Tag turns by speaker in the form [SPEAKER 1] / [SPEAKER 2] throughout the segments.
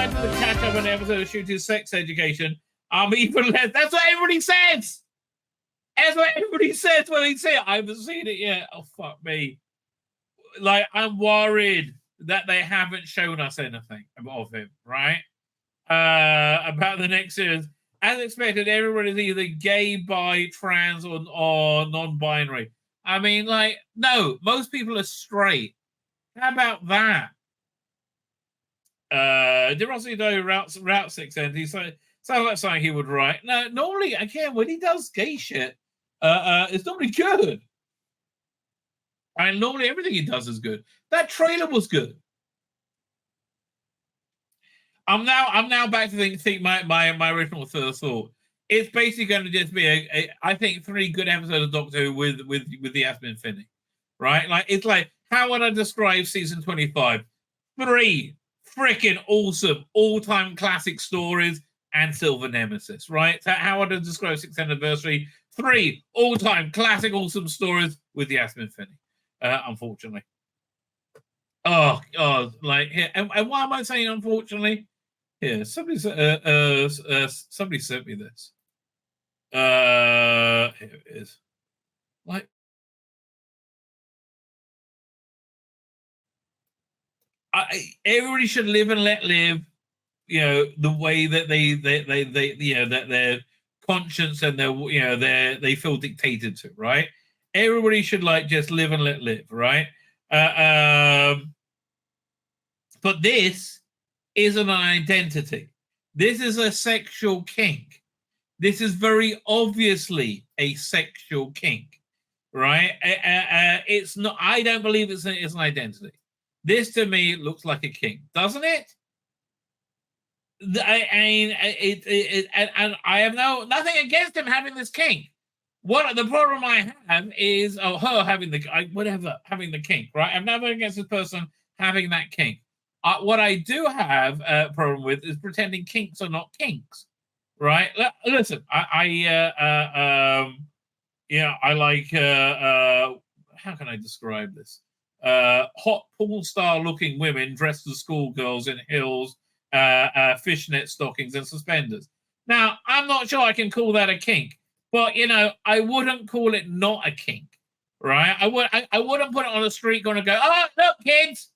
[SPEAKER 1] time for the catch up on an episode of Shooter's Sex Education. I'm even less. That's what everybody says. That's what everybody says when they say it. I haven't seen it yet. Oh, fuck me. Like, I'm worried that they haven't shown us anything of him, right? About the next series. As expected, everyone is either gay, bi, trans, or non-binary. I mean, like, no, most people are straight. How about that? Did Rossi do Route 6 end? He sounds like something he would write. No, normally, again, when he does gay shit, it's normally good. I mean, normally everything he does is good. That trailer was good. I'm now back to think my original first thought. It's basically going to just be I think 3 good episodes of Doctor Who with the Yasmin Finney, right? Like, it's like, how would I describe season 25? 3 freaking awesome all-time classic stories and Silver Nemesis, right? So how would I describe 6th anniversary? 3 all-time classic awesome stories with Yasmin Finney, unfortunately. Oh, like, here, and why am I saying unfortunately? Here, somebody sent me this. Here it is. Like, everybody should live and let live. You know, the way that they you know, that their conscience and they feel dictated to, right? Everybody should, like, just live and let live, right? But this isn't an identity. This is a sexual kink. This is very obviously a sexual kink, right? It's not. I don't believe it's an identity. This, to me, looks like a kink, doesn't it? I mean, and I have nothing against him having this kink. What the problem I have is her having the kink, right? I'm never against this person having that kink. What I do have a problem with is pretending kinks are not kinks, right? Listen, I like how can I describe this? Hot porn star looking women dressed as schoolgirls in heels, fishnet stockings, and suspenders. Now, I'm not sure I can call that a kink, but, you know, I wouldn't call it not a kink, right? I wouldn't put it on a street corner and go, oh, look, kids,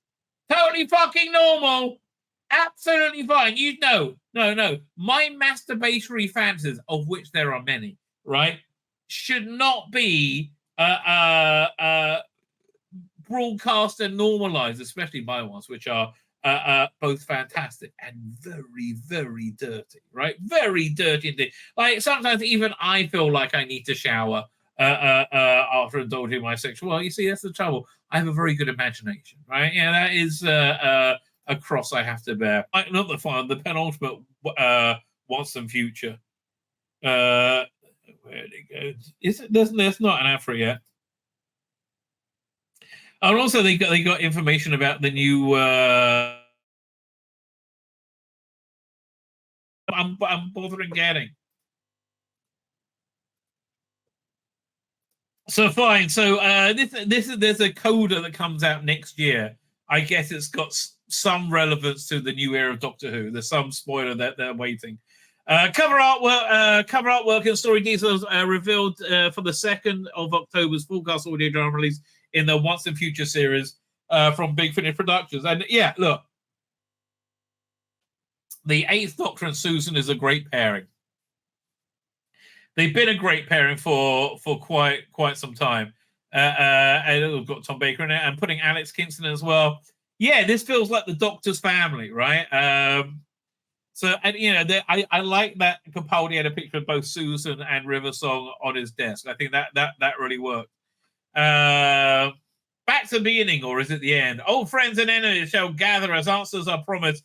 [SPEAKER 1] totally fucking normal, absolutely fine. You know, no. My masturbatory fantasies, of which there are many, right, should not be broadcast and normalized, especially my ones, which are both fantastic and very, very dirty, right? Very dirty indeed. Like, sometimes even I feel like I need to shower after indulging my sexual. Well, you see, that's the trouble. I have a very good imagination, right? Yeah, that is a cross I have to bear. Not the final, the penultimate What's Some Future. Where'd it go? Is it? There's not an Afro yet. And also, they got information about the new. I'm bothering getting. So fine. So there's a coda that comes out next year. I guess it's got some relevance to the new era of Doctor Who. There's some spoiler that they're waiting. Cover artwork and story details revealed for the 2nd of October's full-cast audio drama release in the Once and Future series from Big Finish Productions. And yeah, look, the 8th Doctor and Susan is a great pairing. They've been a great pairing for quite some time. And we've got Tom Baker in it, and putting Alex Kingston as well. Yeah, this feels like the Doctor's family, right? So, and you know, I like that Capaldi had a picture of both Susan and River Song on his desk. I think that really worked. Back to the beginning, or is it the end? Old friends and enemies shall gather as answers are promised.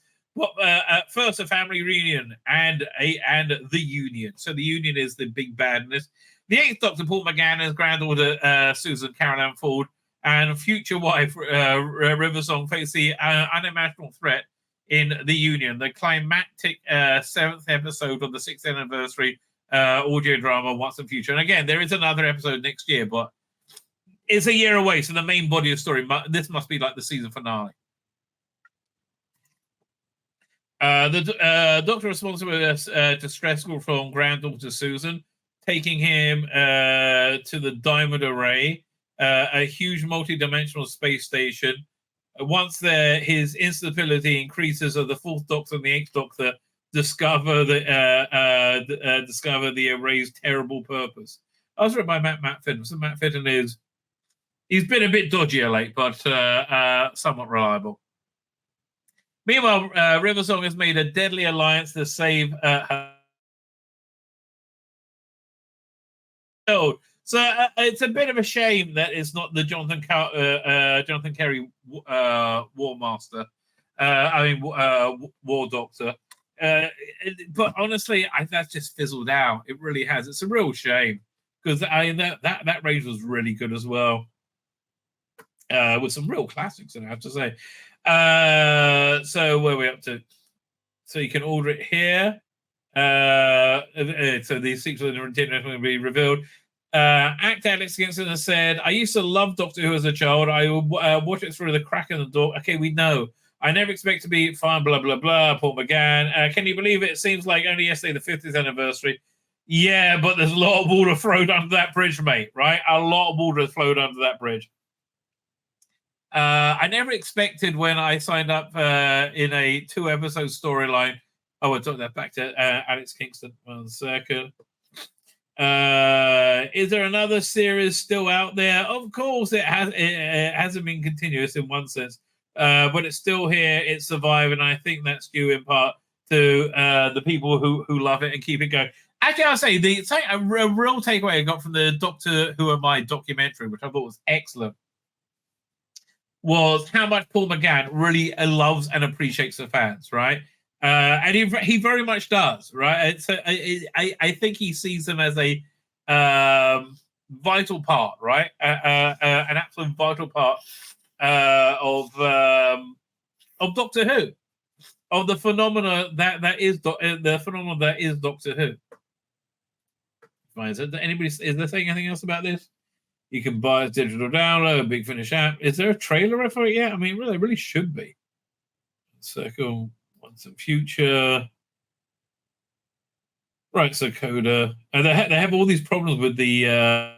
[SPEAKER 1] First, a family reunion and the union. So the union is the big badness. The 8th Doctor, Paul McGann, granddaughter Susan Caroline Ford, and future wife River Song face the unimaginable threat in the union. The climactic 7th episode of the 6th anniversary audio drama Once and Future. And again, there is another episode next year, but it's a year away. So the main body of story, this must be like the season finale. The doctor responsible with a distress call from granddaughter Susan, taking him to the Diamond Array, a huge multi-dimensional space station. Once there, his instability increases as the fourth Doctor and the eighth Doctor discover the array's terrible purpose. I was written by Matt Fitton. So Matt Fitton he's been a bit dodgy of late, but somewhat reliable. Meanwhile, Riversong has made a deadly alliance to save her. So it's a bit of a shame that it's not the Jonathan Kerry War Master. War Doctor. But honestly, that's just fizzled out. It really has. It's a real shame because that range was really good as well, with some real classics, I have to say. So where are we up to? So you can order it here. So the sequel is going to be revealed. Act Alex Gibson has said, I used to love Doctor Who as a child. I would watch it through the crack in the door. Okay, we know. I never expect to be fine, blah, blah, blah. Paul McGann. Can you believe it? It seems like only yesterday, the 50th anniversary. Yeah, but there's a lot of water flowed under that bridge, mate, right? A lot of water has flowed under that bridge. I never expected when I signed up in a 2-episode storyline. Oh, I took that back to Alex Kingston. 1 second. Is there another series still out there? Of course, it hasn't been continuous in one sense, but it's still here. It's surviving. And I think that's due in part to the people who love it and keep it going. Actually, I'll say a real takeaway I got from the Doctor Who Am I documentary, which I thought was excellent, was how much Paul McGann really loves and appreciates the fans, right? And he very much does, right? So I think he sees them as a vital part, right? An absolute vital part of Doctor Who, of the phenomena that is Doctor Who. Fine. Is there saying anything else about this? You can buy a digital download, Big Finish app. Is there a trailer for it yet? I mean, really, really should be. Circle, once in future. Right, so Coda. They have all these problems with the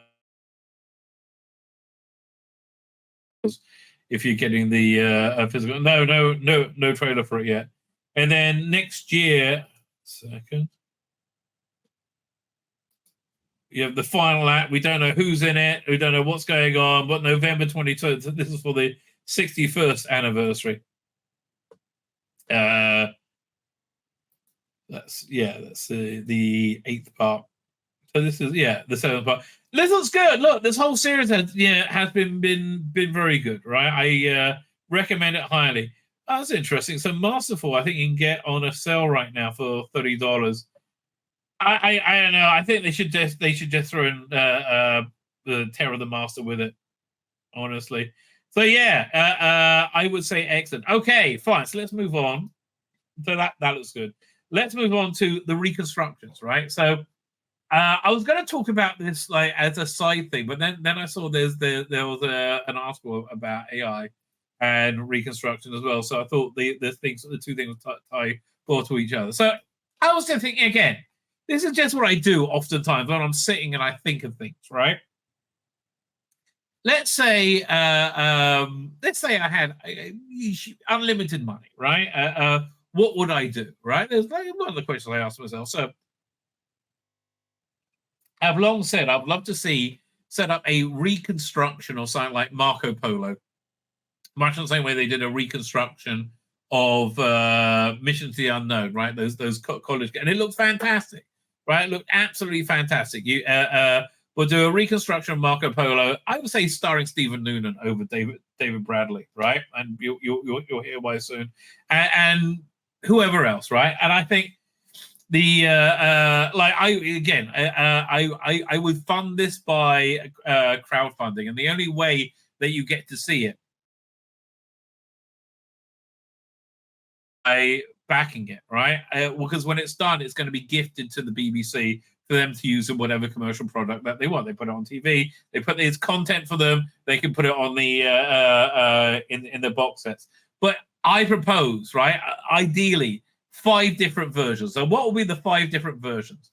[SPEAKER 1] if you're getting the physical. No trailer for it yet. And then next year, second. You have the final act. We don't know who's in it. We don't know what's going on. But November 22nd. This is for the 61st anniversary. That's the 8th part. So this is the 7th part. This looks good. Look, this whole series has been very good, right? I recommend it highly. Oh, that's interesting. So Masterful, I think you can get on a sale right now for $30. I don't know. I think they should just throw in the Terror of the Master with it. Honestly, so I would say excellent. Okay, fine. So let's move on. So that looks good. Let's move on to the reconstructions, right? So I was going to talk about this like as a side thing, but then I saw there was an article about AI and reconstruction as well. So I thought the two things tie both to each other. So I was just thinking again. This is just what I do oftentimes when I'm sitting and I think of things, right? Let's say I had unlimited money, right? What would I do, right? There's like one of the questions I asked myself. So I've long said I'd love to set up a reconstruction or something like Marco Polo, much in the same way they did a reconstruction of Mission to the Unknown, right? Those college, and it looked fantastic. Right, looked absolutely fantastic. We'll do a reconstruction of Marco Polo. I would say starring Stephen Noonan over David Bradley, right? And you'll hear why soon, and whoever else, right? And I think I would fund this by crowdfunding, and the only way that you get to see it by backing it, right? Because when it's done, it's going to be gifted to the BBC for them to use in whatever commercial product that they want. They put it on TV. They put its content for them. They can put it on the in the box sets. But I propose, right? Ideally, 5 different versions. So what will be the 5 different versions?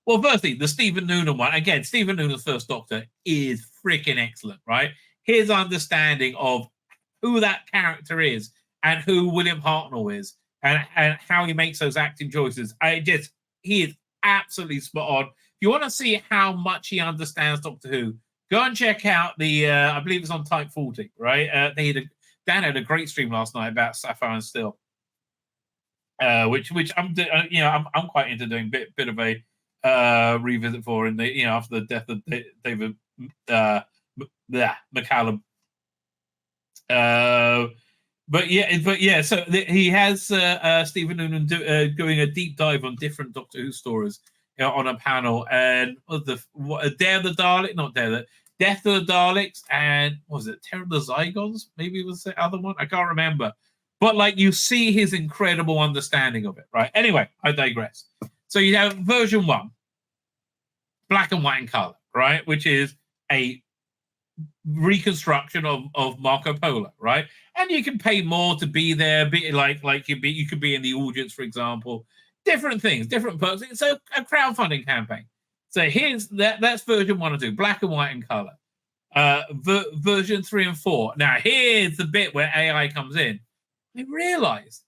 [SPEAKER 1] Well, firstly, the Stephen Noonan one. Again, Stephen Noonan's First Doctor is freaking excellent, right? His understanding of who that character is and who William Hartnell is and how he makes those acting choices. He is absolutely spot on. If you want to see how much he understands Doctor Who, go and check out the, I believe it's on Type 40, right? Dan had a great stream last night about Sapphire and Steel, which I'm quite into doing a bit of a revisit for in the after the death of David McCallum. So he has Stephen Noonan doing a deep dive on different Doctor Who stories on a panel, and Death of the Daleks, and what was it Terror of the Zygons? Maybe it was the other one. I can't remember. But like you see his incredible understanding of it, right? Anyway, I digress. So you have version 1, black and white in color, right? Which is a reconstruction of Marco Polo, right? And you can pay more to be there, you could be in the audience, for example. Different things, different perks. It's a crowdfunding campaign. So that's version 1 and 2, black and white in color. Version 3 and 4. Now here's the bit where AI comes in. I realize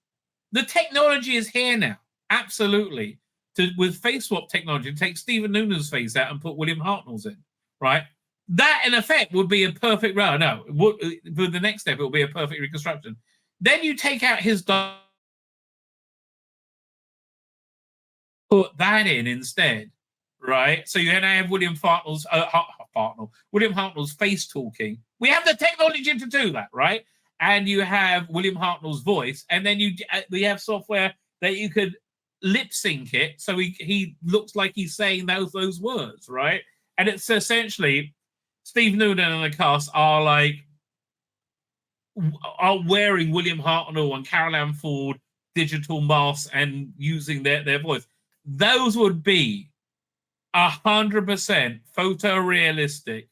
[SPEAKER 1] the technology is here now, absolutely. With face swap technology, to take Stephen Noonan's face out and put William Hartnell's in, right? That, in effect, would be a perfect... for the next step, it will be a perfect reconstruction. Then you take out his... put that in instead, right? So you now have William Hartnell's face talking. We have the technology to do that, right? And you have William Hartnell's voice, and then we have software that you could lip sync it, so he looks like he's saying those words, right? And it's essentially Steve Noonan and the cast are wearing William Hartnell and Carol Ann Ford digital masks and using their voice. Those would be 100% photorealistic,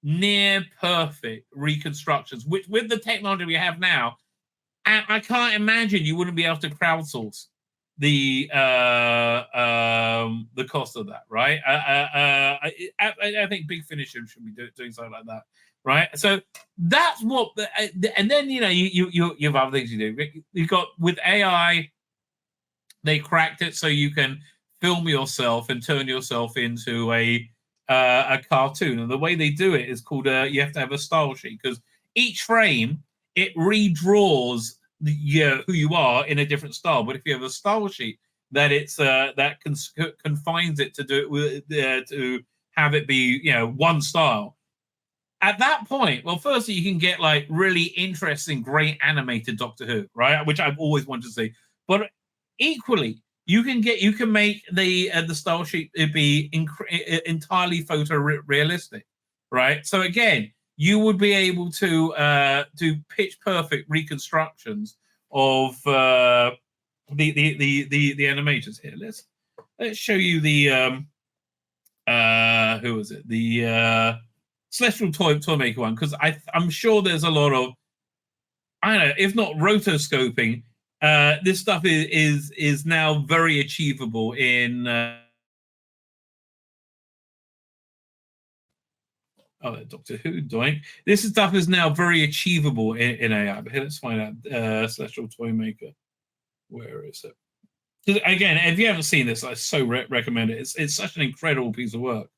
[SPEAKER 1] near perfect reconstructions, which with the technology we have now, and I can't imagine you wouldn't be able to crowdsource the cost of that, right? I think Big Finish should be doing something like that, right? So that's what, and then you have other things you do. You've got with AI, they cracked it so you can film yourself and turn yourself into a cartoon, and the way they do it is called you have to have a style sheet, because each frame it redraws who you are in a different style. But if you have a style sheet, that it's that confines it to do it to have it be one style. At that point, well, firstly you can get like really interesting, great animated Doctor Who, right? Which I've always wanted to see. But equally, you can make the style sheet be entirely photorealistic, right? So again, you would be able to do pitch perfect reconstructions of the animators here. Let's show you the who was it? The Celestial Toymaker one, because I'm sure there's a lot of, I don't know, if not rotoscoping. This stuff is now very achievable in Doctor Who doing. This stuff is now very achievable in AI. But here, let's find out Celestial Toymaker. Where is it? Again, if you haven't seen this, I so recommend it. It's such an incredible piece of work.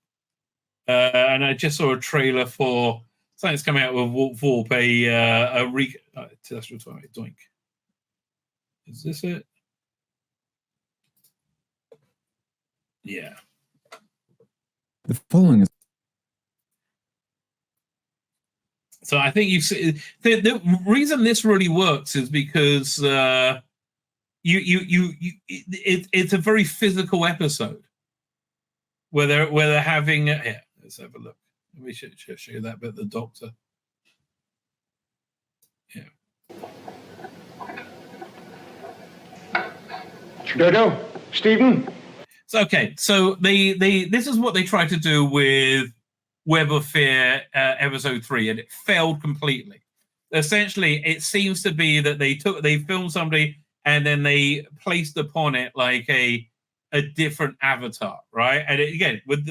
[SPEAKER 1] And I just saw a trailer for something that's coming out with Warp, Celestial Toymaker. Doink. Is this it? Yeah.
[SPEAKER 2] The following is.
[SPEAKER 1] So I think you see the reason this really works is because it's a very physical episode where they're having. Here, let's have a look. We should show you that bit. The Doctor. Yeah.
[SPEAKER 3] Dodo, Stephen.
[SPEAKER 1] So okay, so this is what they tried to do with Web of Fear episode 3, and it failed completely. Essentially, it seems to be that they filmed somebody and then they placed upon it like a different avatar, right? And again, with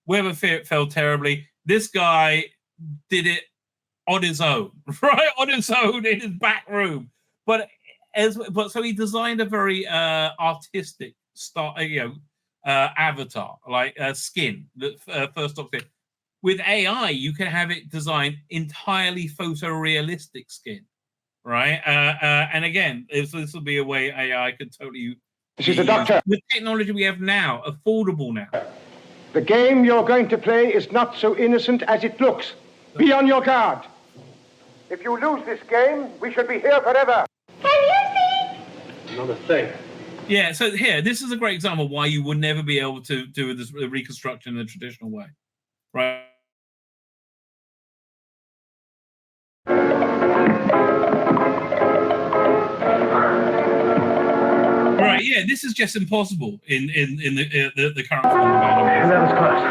[SPEAKER 1] whoever fell terribly, this guy did it on his own, right? On his own in his back room. But so he designed a very artistic avatar, like skin, the first off. With AI, you can have it designed entirely photorealistic skin, right? And again, this will be a way AI could totally.
[SPEAKER 3] This is the doctor.
[SPEAKER 1] With technology we have now, affordable now.
[SPEAKER 3] The game you're going to play is not so innocent as it looks. Be on your guard. If you lose this game, we should be here forever.
[SPEAKER 4] Can you see?
[SPEAKER 3] Not a thing.
[SPEAKER 1] Yeah, so here, this is a great example of why you would never be able to do this reconstruction in the traditional way, right? Right, yeah, this is just impossible in the current form of animation.
[SPEAKER 5] That was close.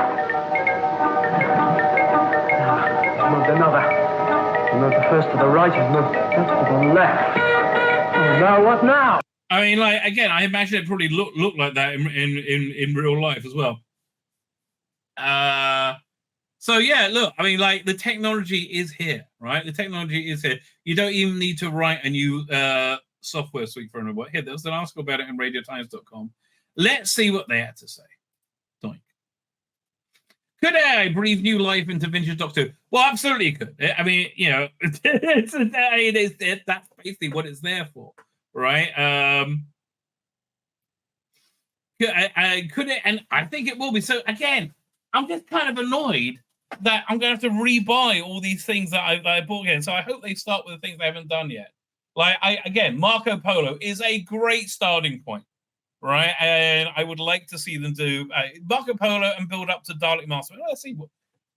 [SPEAKER 5] Moved another. He moved the first to the right, he moved to the left. Oh, now what now?
[SPEAKER 1] I mean, like, again, I imagine it probably look like that in real life as well. So yeah, look, I mean, like, the technology is here, right? The technology is here. You don't even need to write a new software suite for another. Here, there was an article about it in radiotimes.com. Let's see what they had to say. Doink. Could AI breathe new life into vintage Doctor Who? Well, absolutely it could. I mean, you know, that's basically what it's there for, right? Could it? And I think it will be. So again, I'm just kind of annoyed that I'm going to have to rebuy all these things that I bought again. So I hope they start with the things they haven't done yet. Like, again, Marco Polo is a great starting point, right? And I would like to see them do Marco Polo and build up to Dalek Master. Let's see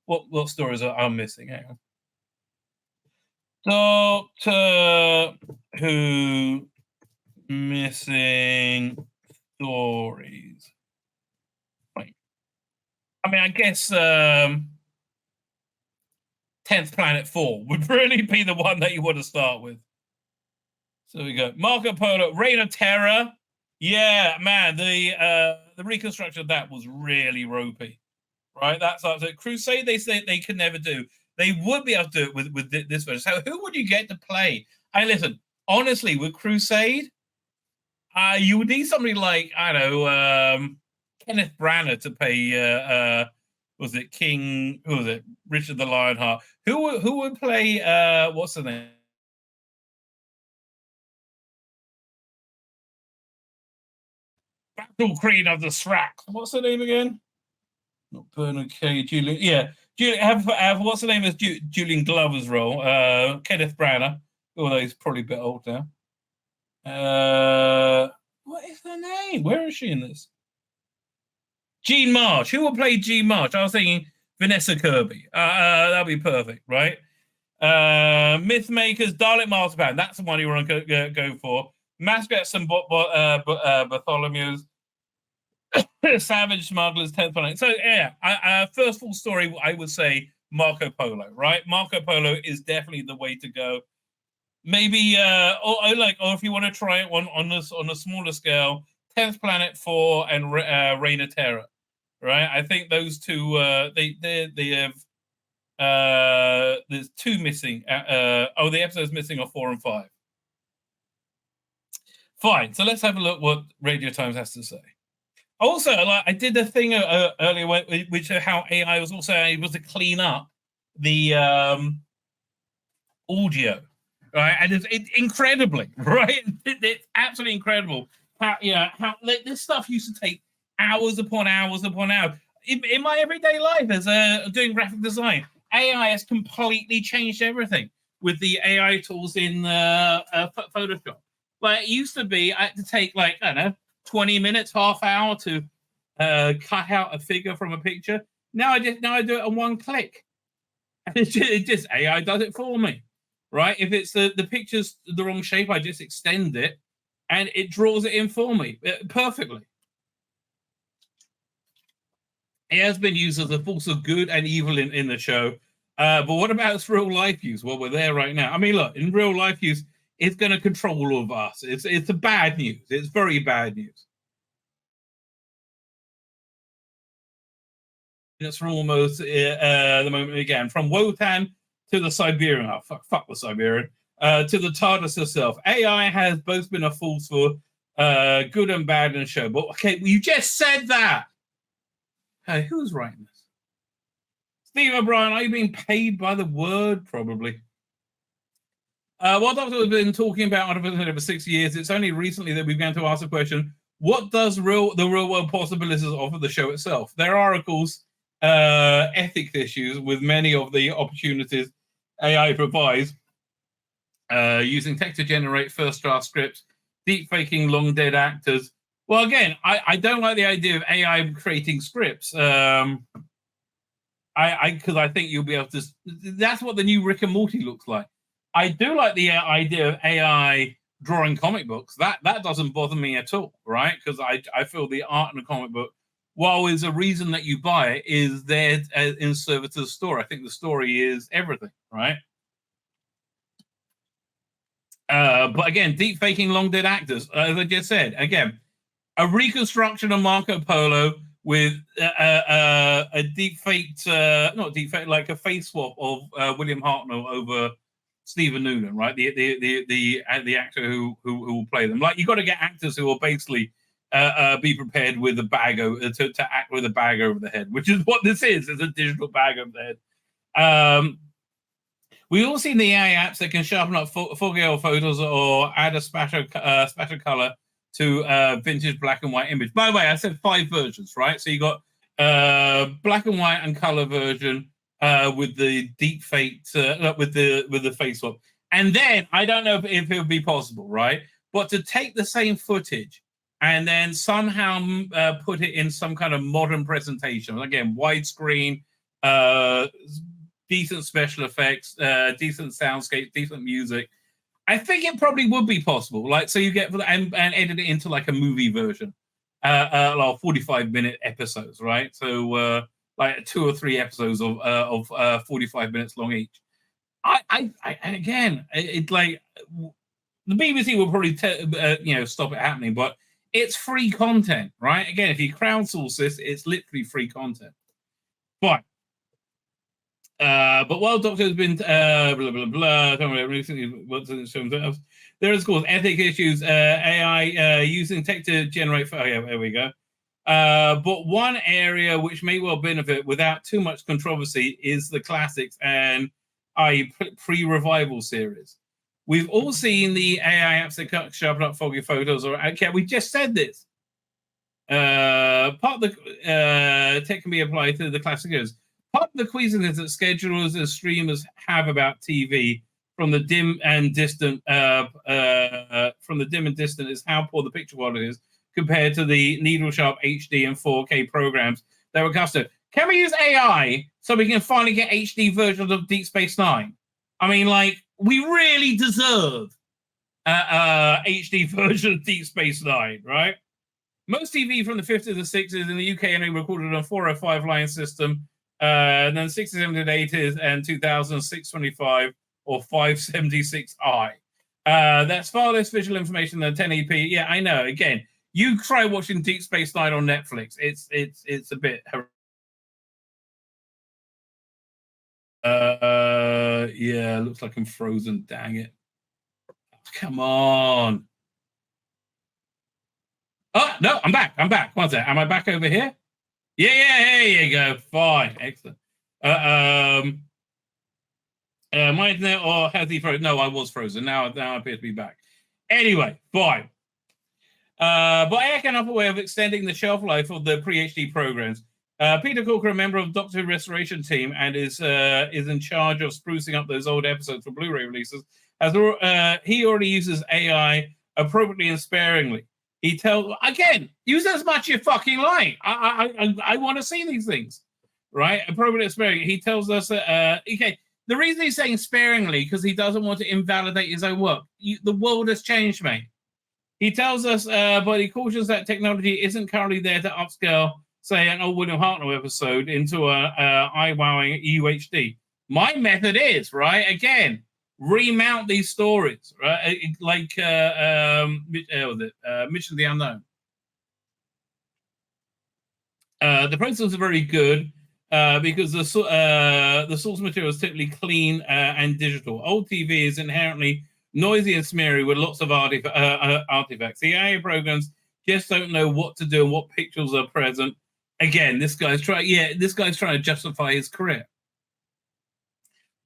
[SPEAKER 1] what stories I'm missing. Hang on. Doctor Who missing stories. Right. I mean, I guess 10th Planet 4 would really be the one that you want to start with. So we go Marco Polo, Reign of Terror. Yeah, man, the reconstruction of that was really ropey, right? That's like so Crusade. They say they could never do. They would be able to do it with this version. So who would you get to play? Listen, honestly, with Crusade, you would need somebody like I don't know Kenneth Branagh to play. Was it King? Who was it? Richard the Lionheart. Who would play? What's the name? Battle Queen of the Srac. What's her name again? Not Bernard K. Julian. Yeah, have what's the name of Julian Glover's role? Kenneth Branagh. Although he's probably a bit old now. What is her name? Where is she in this? Jean Marsh. Who will play Jean Marsh? I was thinking Vanessa Kirby. That'd be perfect, right? Mythmakers, Dalek Masterpan. That's the one you want to go for. Mascots and Bartholomew's. Savage Smugglers, 10th Planet. So yeah, first full story, I would say Marco Polo, right? Marco Polo is definitely the way to go. Maybe, or if you want to try it on a smaller scale, 10th Planet 4 and Reign of Terror, right? I think those two, they have. There's two missing. The episodes missing are 4 and 5. Fine. So let's have a look what Radio Times has to say. Also, I did a thing earlier, which how AI was also able to clean up the audio, right? And it's incredibly, right? It's absolutely incredible how this stuff used to take hours upon hours upon hours. In my everyday life as doing graphic design, AI has completely changed everything with the AI tools in Photoshop. Like it used to be, I had to take 20 minutes, half hour to cut out a figure from a picture. Now I do it on one click. And it just AI does it for me, right? If it's the picture's the wrong shape, I just extend it and it draws it in for me perfectly. It has been used as a force of good and evil in the show. But what about its real life use? Well, we're there right now. I mean, look, in real life use, is going to control all of us. It's a bad news. It's very bad news. It's from almost the moment again, from Wotan to the Siberian. Oh, fuck the Siberian. To the TARDIS herself. AI has both been a force for good and bad in the show. But okay, you just said that. Hey, who's writing this? Steve O'Brien, are you being paid by the word? Probably. What Doctor has been talking about artificial for 6 years, it's only recently that we've begun to ask the question, what does the real world possibilities offer the show itself? There are, of course, ethics issues with many of the opportunities AI provides, using tech to generate first draft scripts, deep faking long dead actors. Well, again, I don't like the idea of AI creating scripts. Because I think you'll be able to. That's what the new Rick and Morty looks like. I do like the idea of AI drawing comic books. That doesn't bother me at all, right? Because I feel the art in a comic book, while there's a reason that you buy it, is there in service to the story. I think the story is everything, right? But again, deep faking long dead actors, as I just said, again, a reconstruction of Marco Polo with a deep faked, not deep fake, like a face swap of William Hartnell over Stephen Noonan, right? The actor who will play them. Like, you got to get actors who will basically be prepared with a bag to act with a bag over the head, which is what this is. It's a digital bag over the head. We've all seen the AI apps that can sharpen up foggy old photos or add a splatter color to vintage black and white image. By the way, I said 5 versions, right? So you got black and white and color version with the deep fake, with the face swap. And then I don't know if it would be possible, right? But to take the same footage and then somehow put it in some kind of modern presentation, again, widescreen, decent special effects, decent soundscape, decent music. I think it probably would be possible. Like, so you get and edit it into like a movie version, like 45-minute episodes, right? So like 2 or 3 episodes of 45 minutes long each. And again, it's like the BBC will probably stop it happening, but it's free content, right? Again, if you crowdsource this, it's literally free content. Fine. But while Doctor has been blah blah blah, recently there is, of course, ethic issues. AI using tech to generate. Oh yeah, there we go. But one area which may well benefit without too much controversy is the classics and pre-revival series. We've all seen the AI apps that sharpen up foggy photos. Or okay, we just said this. Part of the tech can be applied to the classics. Part of the queasiness that schedulers and streamers have about TV from the dim and distant is how poor the picture quality is compared to the needle-sharp HD and 4K programs that were custom. Can we use AI so we can finally get HD versions of Deep Space Nine? I mean, like, we really deserve HD version of Deep Space Nine, right? Most TV from the 50s and 60s in the UK only recorded on 405 line system. And then 60s, 70s, 80s, and 2006-25 or 576i. That's far less visual information than 1080p. Yeah, I know. Again, you try watching Deep Space Nine on Netflix. It's a bit. Yeah, looks like I'm frozen. Dang it! Come on. Oh no, I'm back. One sec. Am I back over here? Yeah, there you go. Fine, excellent. My internet, or has he frozen? No, I was frozen. Now I appear to be back. Anyway, fine. But AI can offer a way of extending the shelf life of the pre-HD programs. Peter Corker, a member of Doctor Who Restoration team, and is in charge of sprucing up those old episodes for Blu-ray releases. He already uses AI appropriately and sparingly. He tells, again, use as much as you fucking like. I want to see these things, right? Appropriate and sparingly. He tells us that, okay, the reason he's saying sparingly, because he doesn't want to invalidate his own work. The world has changed, mate. He tells us, but he cautions that technology isn't currently there to upscale, say, an old William Hartnell episode into a eye-wowing UHD. My method is, right, again, remount these stories, right? Like Mission of the Unknown. The process is very good because the source material is typically clean and digital. Old TV is inherently noisy and smeary with lots of artifacts. The AI programs just don't know what to do and what pictures are present. Again, this guy's trying to justify his career.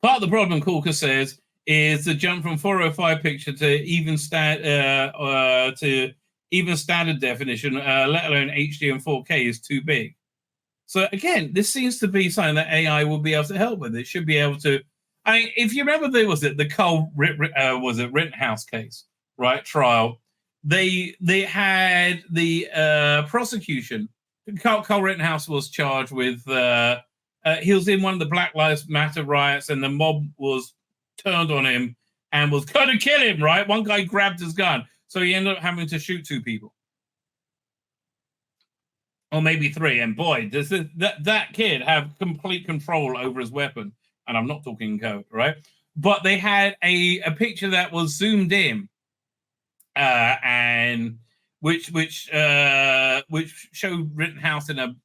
[SPEAKER 1] Part of the problem, Corker says, is the jump from 405 picture to even standard definition, let alone HD and 4K, is too big. So again, this seems to be something that AI will be able to help with. It should be able to. I mean, if you remember, the Carl Rittenhouse case, right? Trial. They had the prosecution. Carl Rittenhouse was charged with. He was in one of the Black Lives Matter riots, and the mob was turned on him and was going to kill him. Right? One guy grabbed his gun, so he ended up having to shoot 2 people. Or maybe 3, and boy, does that kid have complete control over his weapon. And I'm not talking code, right? But they had a picture that was zoomed in, and which showed Rittenhouse in a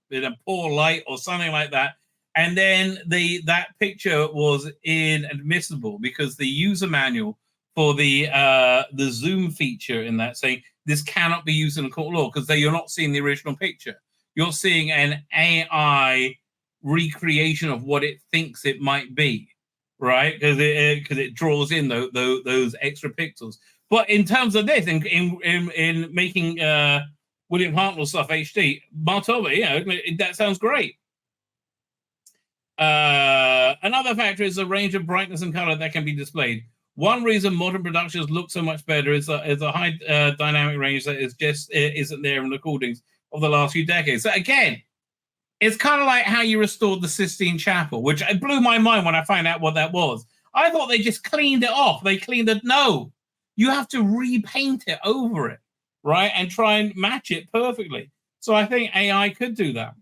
[SPEAKER 1] poor light or something like that. And then that picture was inadmissible because the user manual for the zoom feature in that saying this cannot be used in a court of law because you're not seeing the original picture. You're seeing an AI recreation of what it thinks it might be, right? Because it draws in those extra pixels. But in terms of this, in making William Hartnell stuff HD, Martova, that sounds great. Another factor is the range of brightness and color that can be displayed. One reason modern productions look so much better is a high dynamic range that isn't there in recordings of the last few decades. So again, it's kind of like how you restored the Sistine Chapel, which blew my mind when I found out what that was. I thought they just cleaned it off. They cleaned it. No, you have to repaint it over it, right? And try and match it perfectly. So I think AI could do that.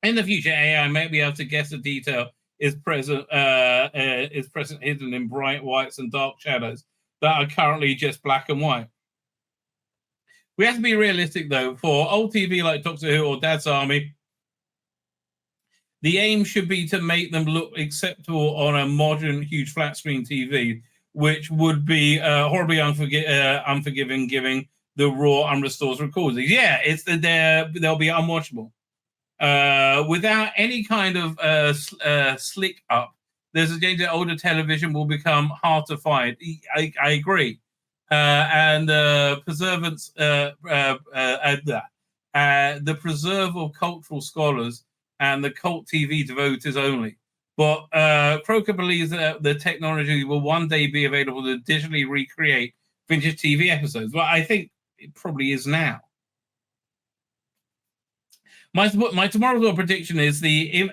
[SPEAKER 1] In the future, AI may be able to guess a detail is present hidden in bright whites and dark shadows that are currently just black and white. We have to be realistic, though. For old TV like Doctor Who or Dad's Army, the aim should be to make them look acceptable on a modern, huge flat screen TV, which would be horribly unforgiving, given the raw, unrestored recordings. Yeah, they'll be unwatchable. Without any kind of slick up, there's a danger that older television will become hard to find. I agree. And the preserve of cultural scholars and the cult TV devotees only. But Croker believes that the technology will one day be available to digitally recreate vintage TV episodes. Well, I think it probably is now. My tomorrow's prediction is I'm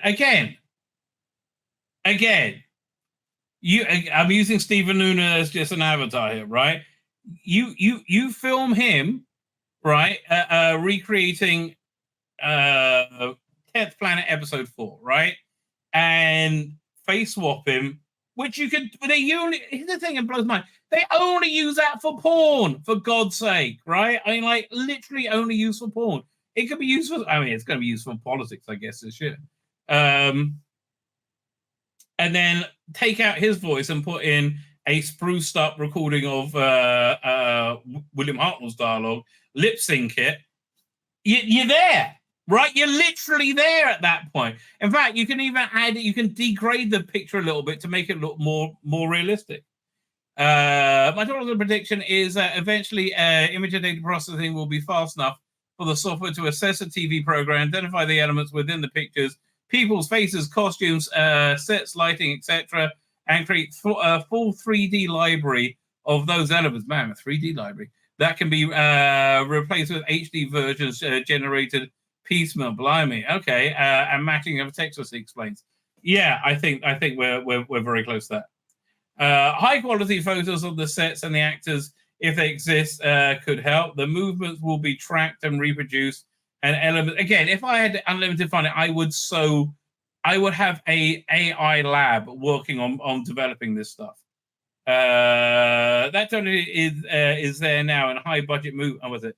[SPEAKER 1] using Steven Noonan as just an avatar here, right? You film him, right? Recreating 10th Planet episode 4, right? And face swap him, which you could. Here's the thing that blows my mind. They only use that for porn, for God's sake, right? I mean, like literally only used for porn. It could be used for. I mean, it's going to be used for politics, I guess, this year. And then take out his voice and put in a spruced up recording of William Hartnell's dialogue, lip sync it. You're there, right? You're literally there at that point. In fact, you can even add it. You can degrade the picture a little bit to make it look more realistic. My total prediction is that eventually image and data processing will be fast enough for the software to assess a TV program, identify the elements within the pictures, people's faces, costumes, sets, lighting, etc., and create a full 3D library of those elements. Man, a 3D library that can be replaced with HD versions generated piecemeal. Blimey, okay, and matching of text, as he explains. Yeah, I think we're very close to that. High quality photos of the sets and the actors, if they exist, could help. The movements will be tracked and reproduced. And element again, if I had unlimited funding, I would have a AI lab working on developing this stuff. That totally is there now in high budget move. Was it?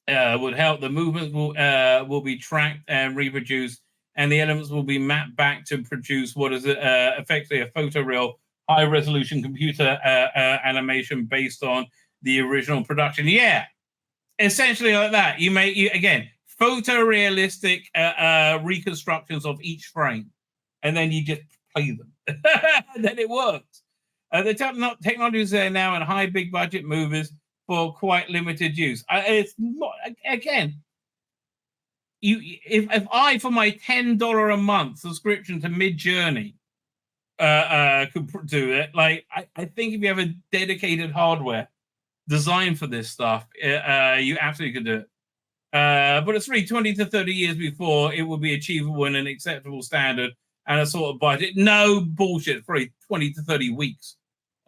[SPEAKER 1] Would help. The movements will be tracked and reproduced, and the elements will be mapped back to produce what is effectively a photoreal high resolution computer animation based on the original production. Yeah, essentially like that. You again photorealistic reconstructions of each frame, and then you just play them, and then it works. The technology is there now in high big budget movies for quite limited use. It's not, again, if I for my $10 a month subscription to Midjourney could do it, like I think if you have a dedicated hardware designed for this stuff, you absolutely could do it. But it's really 20 to 30 years before it will be achievable in an acceptable standard and a sort of budget. No bullshit, probably 20 to 30 weeks.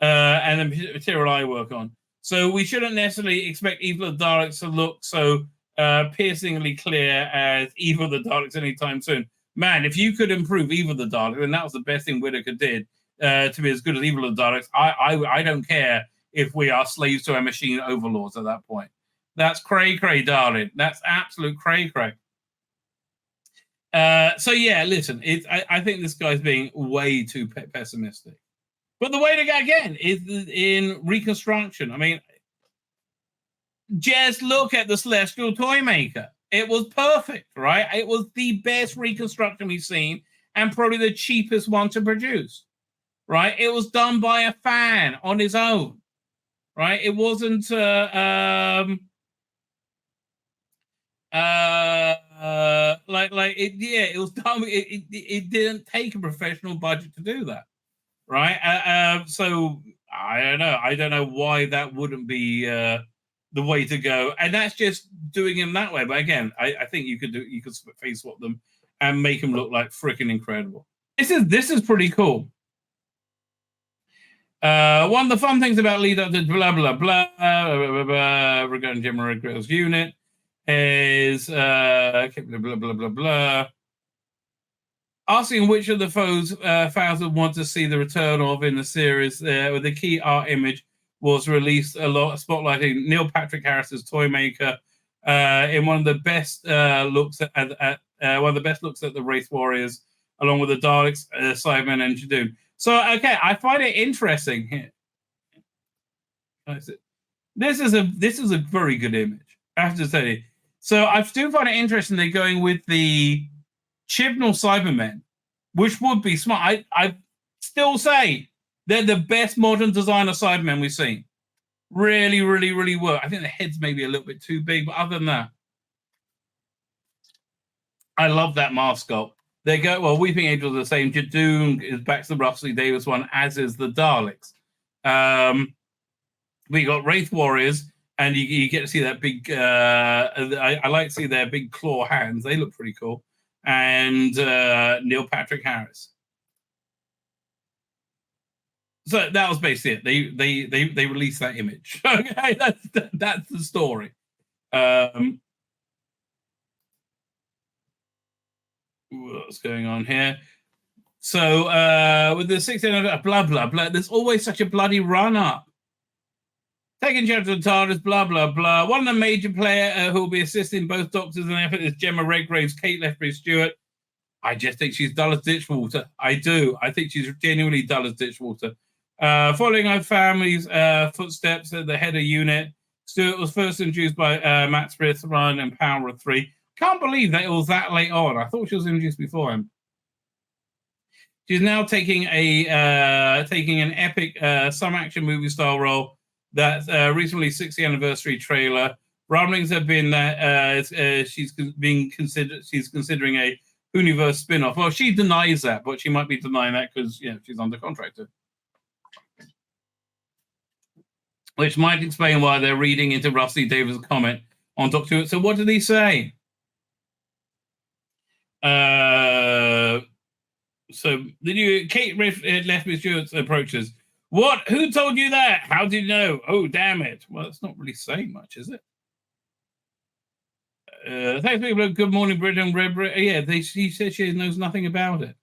[SPEAKER 1] And the material I work on. So we shouldn't necessarily expect Evil of the Daleks to look so piercingly clear as Evil of the Daleks anytime soon. Man, if you could improve Evil of the Daleks, and that was the best thing Whitaker did to be as good as Evil of the Daleks, I don't care if we are slaves to our machine overlords at that point. That's cray-cray, darling. That's absolute cray-cray. So yeah, listen, I think this guy's being way too pessimistic. But the way to go again is in reconstruction. I mean, just look at the Celestial Toymaker. It was perfect, right? It was the best reconstruction we've seen and probably the cheapest one to produce, right? It was done by a fan on his own, right? It wasn't it was done. It didn't take a professional budget to do that. Right. So I don't know why that wouldn't be the way to go. And that's just doing him that way. But again, I think you could face swap them and make them look like freaking incredible. This is pretty cool. One of the fun things about lead up to blah blah blah regarding Jim Redgrill's unit is blah blah blah blah. Asking which of the fans would want to see the return of in the series, with the key art image was released a lot, spotlighting Neil Patrick Harris's Toymaker in one of the best looks at one of the best looks at the Wraith Warriors, along with the Daleks, Cybermen, and Jadoon. So okay, I find it interesting here. This is a very good image, I have to say. So I do find it interesting they're going with the Chibnall Cybermen, which would be smart. I still say they're the best modern designer Cybermen we've seen. Really, really, really work. I think the head's maybe a little bit too big, but other than that, I love that mask sculpt. They go, well, Weeping Angels are the same. Jadoon is back to the Russell Davis one, as is the Daleks. We got Wraith Warriors, and you get to see that big, I like to see their big claw hands. They look pretty cool. And Neil Patrick Harris. So that was basically it. They released that image. Okay, that's the story. What's going on here? So with the 1600 blah blah blah, there's always such a bloody run up. Taking charge of the TARDIS, blah, blah, blah. One of the major players who will be assisting both Doctors in the effort is Gemma Redgrave's Kate Lethbridge-Stewart. I just think she's dull as ditchwater. I do. I think she's genuinely dull as ditchwater. Following her family's footsteps at the head of unit, Stewart was first introduced by Matt Smith's run in Power of 3. Can't believe that it was that late on. I thought she was introduced before him. She's now taking an epic some action movie style role. That recently 60th anniversary trailer. Rumblings have been that she's considering a Universe spin-off. Well, she denies that, but she might be denying that because she's under contract. Which might explain why they're reading into Rusty Davis' comment on Doctor Who. So what did he say? So the new Kate Lethbridge Stewart's approaches. What? Who told you that? How did you know? Oh, damn it. Well, it's not really saying much, is it? Thanks, people. Good morning, Britain. Yeah, she said she knows nothing about it.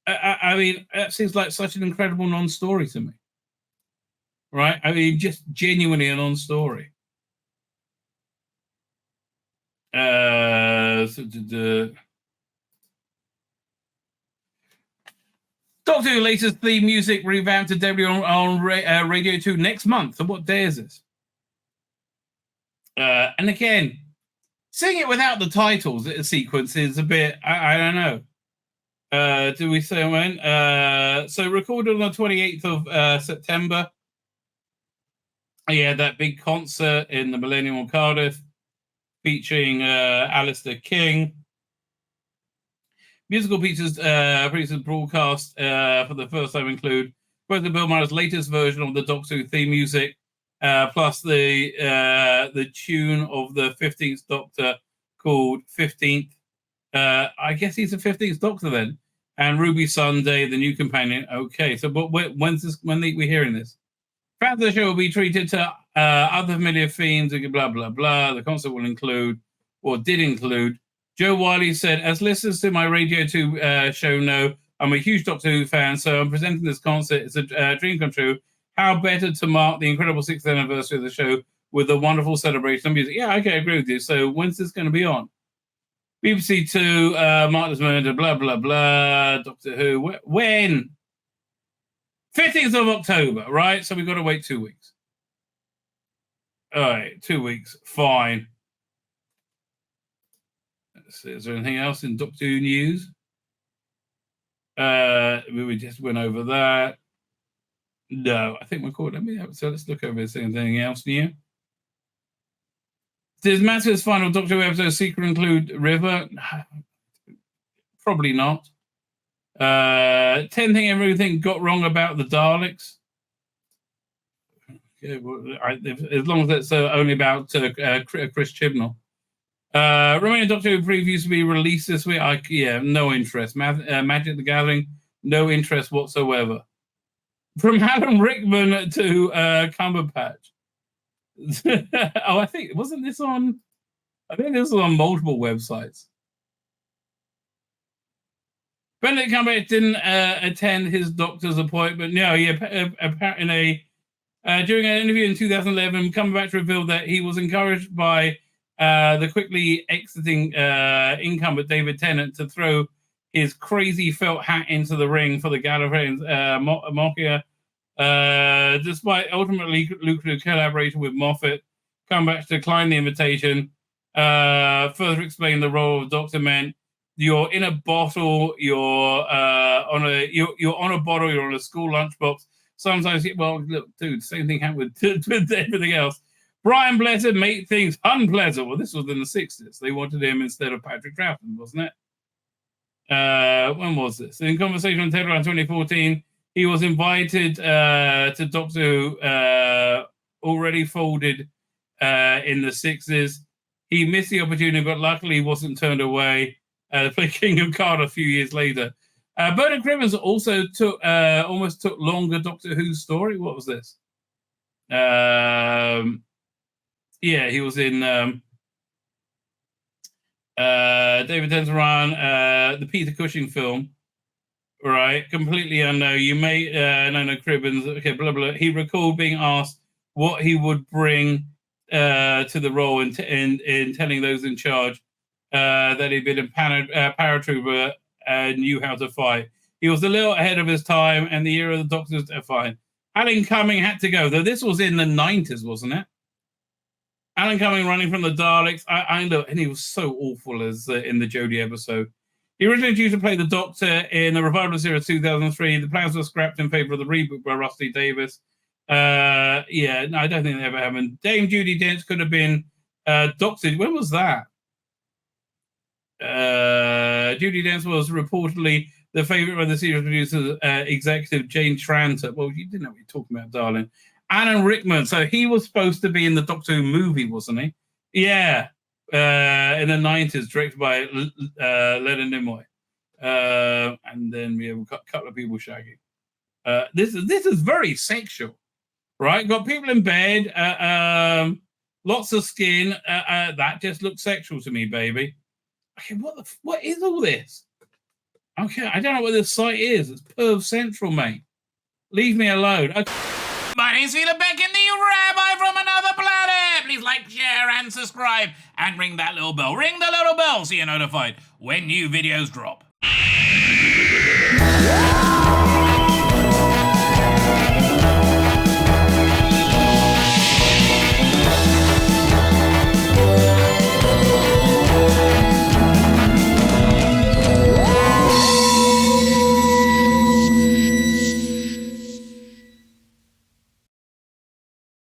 [SPEAKER 1] I mean, that seems like such an incredible non-story to me, right? I mean, just genuinely a non-story. Doctor Who latest theme music revamped to debut on Radio 2 next month. So what day is this? And again, seeing it without the titles sequence is a bit, I don't know. Do we say when? So recorded on the 28th of September. Yeah, that big concert in the Millennium in Cardiff featuring Alistair King. Musical pieces broadcast for the first time include both the Bill Myers' latest version of the Doctor Who theme music, plus the tune of the 15th Doctor called 15th. I guess he's the 15th Doctor then. And Ruby Sunday, the new companion. Okay, so but when are we hearing this? Fans of the show will be treated to other familiar themes, blah, blah, blah. The concert will include, or did include, Joe Wiley said, as listeners to my Radio 2 show know, I'm a huge Doctor Who fan, so I'm presenting this concert. It's a dream come true. How better to mark the incredible 6th anniversary of the show with a wonderful celebration of music? Yeah, okay, I agree with you. So when's this going to be on? BBC 2, Martha's Murder, blah, blah, blah, Doctor Who. When? 15th of October, right? So we've got to wait 2 weeks. All right, 2 weeks. Fine. Let's see, is there anything else in Doctor Who news? We just went over that. No, I think we're caught. So let's look over. Is there anything else new? Does Matt's final Doctor Who episode secret include River? Probably not. 10 thing everything got wrong about the Daleks. Okay, well, as long as it's only about Chris Chibnall. Remaining Doctor Who previews to be released this week. No interest. Magic the Gathering, no interest whatsoever. From Alan Rickman to Cumberbatch. I think this was on multiple websites. Benedict Cumberbatch didn't attend his doctor's appointment. No, apparently during an interview in 2011, Cumberbatch revealed that he was encouraged by the quickly exiting incumbent David Tennant to throw his crazy felt hat into the ring for the Gallifreyans Mokia. Despite ultimately lucrative collaboration with Moffat, Cumberbatch declined the invitation. Further explained the role of Doctor meant you're in a bottle, you're on a bottle, you're on a school lunchbox. Sometimes, well, look, dude, same thing happened with everything else. Brian Blessed made things unpleasant. Well, this was in the 60s. They wanted him instead of Patrick Troughton, wasn't it? When was this? In Conversation on Telegram 2014, he was invited to Doctor Who, already folded in the 60s. He missed the opportunity, but luckily he wasn't turned away to play King of Card a few years later. Bernard Crimmins also almost took longer Doctor Who story. What was this? He was in David Tennant's run, the Peter Cushing film, right? Completely unknown. You may know Cribbins. Okay, blah blah. He recalled being asked what he would bring to the role in telling those in charge that he'd been a paratrooper and knew how to fight. He was a little ahead of his time, and the era of the Doctors fine. Alan Cumming had to go, though. This was in the 90s, wasn't it? Alan Cumming running from the Daleks. I know, and he was so awful as in the Jodie episode. He originally due to play the Doctor in the revival series 2003. The plans were scrapped in favor of the reboot by Rusty Davis. I don't think that ever happened. Dame Judi Dench could have been Doctor. When was that? Judi Dench was reportedly the favorite of the series producer, executive Jane Tranter. Well, you didn't know what you're talking about, darling. Alan Rickman. So he was supposed to be in the Doctor Who movie, wasn't he? Yeah. In the 90s, directed by Leonard Nimoy. And then we have a couple of people shagging. This is very sexual, right? Got people in bed, lots of skin. That just looks sexual to me, baby. Okay, what is all this? Okay, I don't know what this site is. It's Perv Central, mate. Leave me alone. Okay. My name's Tzvi Lebetkin, the Rabbi from another planet. Please like, share, and subscribe, and ring that little bell. Ring the little bell so you're notified when new videos drop.